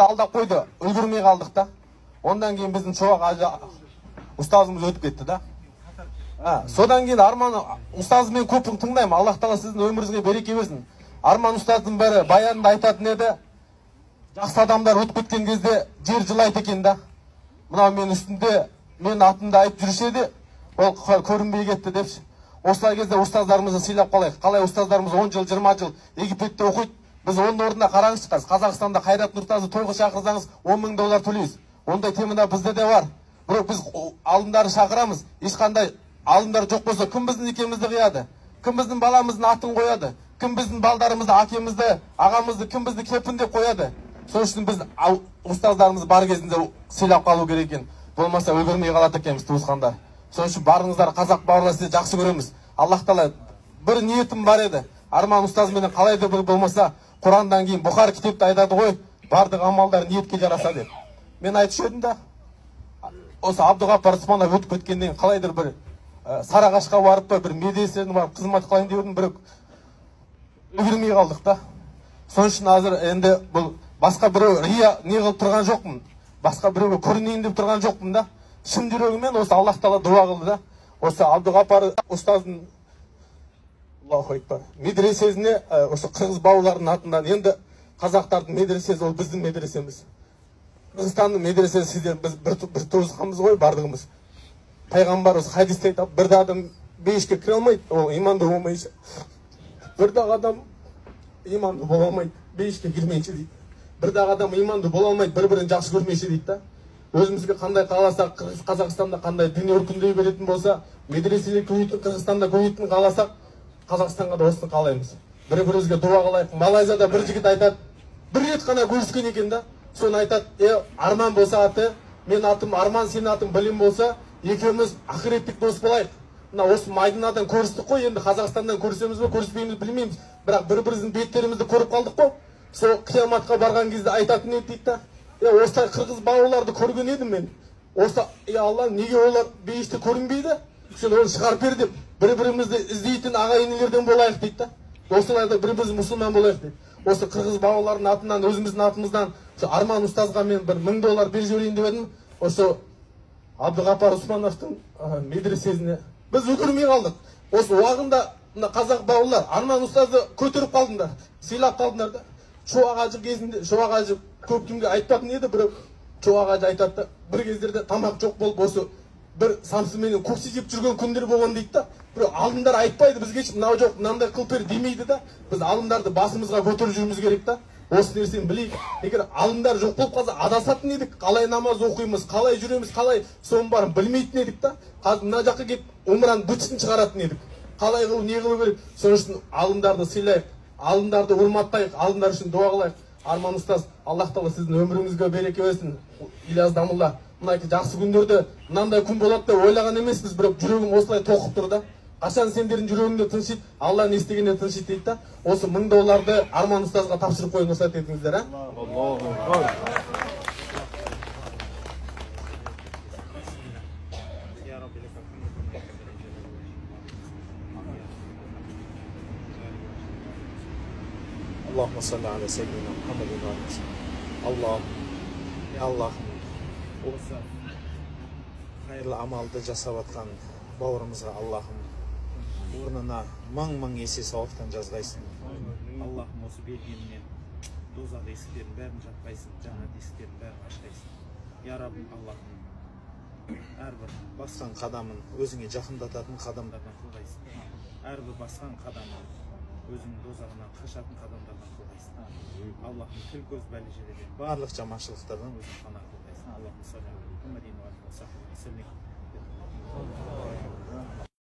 алдап қойды, үлгірмей қалдық та. Ondan кейін біздің Чолақ ұстазымыз өтіп кетті да. Содан кейін Арман ұстазымен көп тыңдаймын. Аллах тағала сіздің өміріңізге береке берсін. Арман ұстаздың бәрі баянында айтатын еді. Жақсы адамдар өтіп кеткен кезде жер жылайды екен да. Мынау мен үстінде, мен атымда айтып жүруші еді, ол көрінбей кетті депші. Осылай кезде ұстаздарымызды сыйлап қалайық. Қалай ұстаздарымыз 10 жыл, 20 жыл Египетте оқиды. Біз оның орнына қараңызшы қазір. Қазақстанда Қайрат Нұртазды тойға шақырсаңыз $10,000 төлейсіз. Ондай темада бізде де бар. Бірақ біз алымдарды шақырамыз. Ешқандай алымдар жоқ болса, кім біздің екемізді қияды? Кім біздің баламыздың атын қояды? Кім біздің балдарымызды, акемізді, ағамызды, кім бізді кепін деп қояды? Сол үшін біз ұстаздарымызды бар кезінде сыйлап қалу керек екен. Болмаса өлгірмей қалады екенбіз, туысқандар. Сол үшін барыңыздар, қазақ бауырлар, сізді жақсы көреміз. Аллах тағала бір ниетім бар еді. Арман ұстазменен қалай да болмаса, Құрандан кейін Бұхар кітепті айтады ғой, бардық амалдар ниетке жараса деп. Мен айтушы едім да, осы Абдуғаппар Usmanov өтіп кеткеннен қалайдыр бір Сарағашқа барып та, бір медресені барып қызмет қылайын деп едім, бір үлгермей қалдық та. Сол үшін қазір енді бұл басқа біреу рия не қылып тұрған жоқпын. Басқа біреуге көрінейін деп тұрған жоқпын да. Шын жүрегіммен осы Аллах тағала дуа қылды да. Осы Абдуғаппар ұстаздың Аллаху акбар медресесіне осы қырғыз бауырлардың атынан, енді қазақтардың медресесі ол біздің медресеміз. Қырғызстанның медресесі сіздер біз бір туысқанбыз ғой барлығымыз. Пайғамбар осы хадисте айтады, бір адам бейішке кіре алмайды, ол иманды болмайынша. Бір адам иманды бола алмайды, бейішке кірмейінше дейді. Бір адам иманды бола алмайды, бір-бірін жақсы көрмейінше дейді да. Өзімізге қандай қаласақ, Қазақстанда қандай дін өркіндей беретін болса, медреселер көбейтін, Қырғызстанда көбейтін қаласақ, Қазақстанға да осыны қалаймыз. Бір-бірімізге дуа қылайық. Малайзияда бір жігіт айтады, бір рет қана көріскен екен да. Соны айтады, Арман болса аты, мен атым Арман, сен атым Білім болса, екеуміз ақыреттік дос болайық. Мына осы Майданадан көрістік қой, енді Қазақстандан көрісеміз бе, көріспейміз білмейміз. Бірақ бір-біріміздің беттерімізді көріп қалдық қой. Сол қияматқа барған кезде айтатын еді дейді да. Осылай қырғыз бауырларды көрген едім мен. Осы, Алла, неге олар бейішті көрінбейді? Сен оны шығарып бер деп, бір-бірімізді іздейтін ағайынелерден болайық дейді да. Осылайда бір-біріміз мұсылман болайық дейді. Осы қырғыз бауырлардың атынан, өзіміздің атымыздан Арман ұстазға мен бір $1000 беріп жіберейін деп едім. Осы Абдуғаппар Usmanovтың медресесіне біз үлгермей қалдық. Осы уағында қазақ бауырлар Арман ұстазды көтеріп қалдыңдар, сыйлап қалдыңдар да. Чолақ Ажы кезінде, Чолақ Ажы көп күнге айтпатын еді, бірақ Чолақ Ажы айтады да, бір кездерде тамақ жоқ болып, осы бір самсыменен көксе жеп жүрген күндер болған дейді да. Бірақ алымдар айтпайды бізге, мынау жоқ, мынандай қылып бер демейді да. Біз алымдарды басымызға көтеріп жүрміз керек та. Осы нәрсені білейік. Егер алымдар жоқ болып қалса, адасатын едік. Қалай намаз оқимыз, қалай жүреміз, қалай соның барын білмейтін едік та. Қазір мына жаққа келіп умраның бытшысын шығаратын едік. Қалай қылу, не қылу керек? Соның үшін алымдарды сыйлайық, алымдарды урматтайық, алымдар үшін дуа қылайық. Арман ұстаз, Аллах тағала сіздің өміріңізге береке берсін. Ильяс Дамулла, мына жақсы күндерде мынандай күн болады деп ойлаған емеспіз, бірақ жүрегім осылай тоқып тұр да. Қашан сендердің жүрегіңде тыншиды, Алла не істегенде тыншиды дейді да. Осы $1000 Арман ұстазға тапсырып қойын, рұқсат етіңіздер, а? Allahümme salli ala seyyidina Muhammedin ve Allah'ım, ya Allah'ım, olsa hayırlı amalda жасап атқан бауырымызға Allah'ım орнына мың есе сауаптан жазғайсың. Allah'ım осы бергенмен дозақ есіктерін бәрін жаппайсың, жаңа есіктерін бәрін ашқайсың. Я Раббым, Allah'ım, әрбір басқан қадамын өзіңе жақындататын қадамдардан қылғайсың. Әрбір басқан қадамын өзіңнің дозағынан қашатын қадамдардан қылғайсың. Allah'ım тіл көз бәле жерден барлық жаманшылықтардан өзің пана қылғайсың. Allah'ım салли ala Muhammedin ve